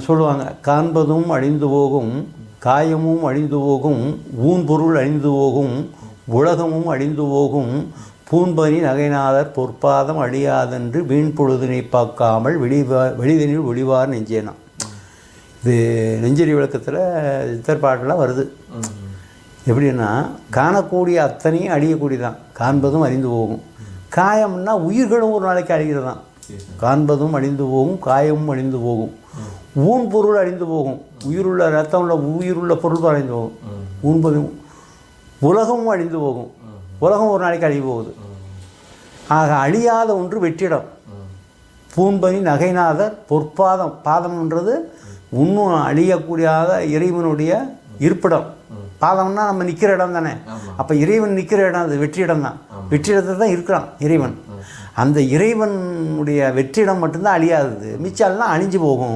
சொல்லுவாங்க, காண்பதும் அழிந்து போகும், காயமும் அழிந்து போகும், ஊன்பொருள் அழிந்து போகும், உலகமும் அழிந்து போகும், பூன்பனி நகைநாதர் பொற்பாதம் அழியாதென்று வீண் பொழுதினை பார்க்காமல் வெளிதனில் ஒளிவார் நெஞ்சேனா. இது நெஞ்சரி விளக்கத்தில் சித்தர்பாட்டெல்லாம் வருது. எப்படின்னா, காணக்கூடிய அத்தனையும் அழியக்கூடியதான், காண்பதும் அழிந்து போகும். காயம்னா உயிர்களும் ஒரு நாளைக்கு அழிகிறது தான். காண்பதும் அழிந்து போகும், காயமும் அழிந்து போகும், ஊன் பொருள் அழிந்து போகும், உயிருள்ள ரத்தம் உள்ள உயிருள்ள பொருள் அழிந்து போகும், ஊன்பதும். உலகமும் அழிந்து போகும், உலகம் ஒரு நாளைக்கு அழிவு போகுது. ஆக அழியாத ஒன்று வெற்றிடம். பூன்பனி நகைநாதர் பொற்பாதம், பாதம்ன்றது இன்னும் அழியக்கூடியாத இறைவனுடைய இருப்பிடம். பாதம்னா நம்ம நிற்கிற இடம் தானே. அப்போ இறைவன் நிற்கிற இடம் அது வெற்றிடம் தான். வெற்றிடத்தை தான் இருக்கிறான் இறைவன். அந்த இறைவனுடைய வெற்றிடம் மட்டும்தான் அழியாதது, மிச்சம்லாம் அழிஞ்சு போகும்.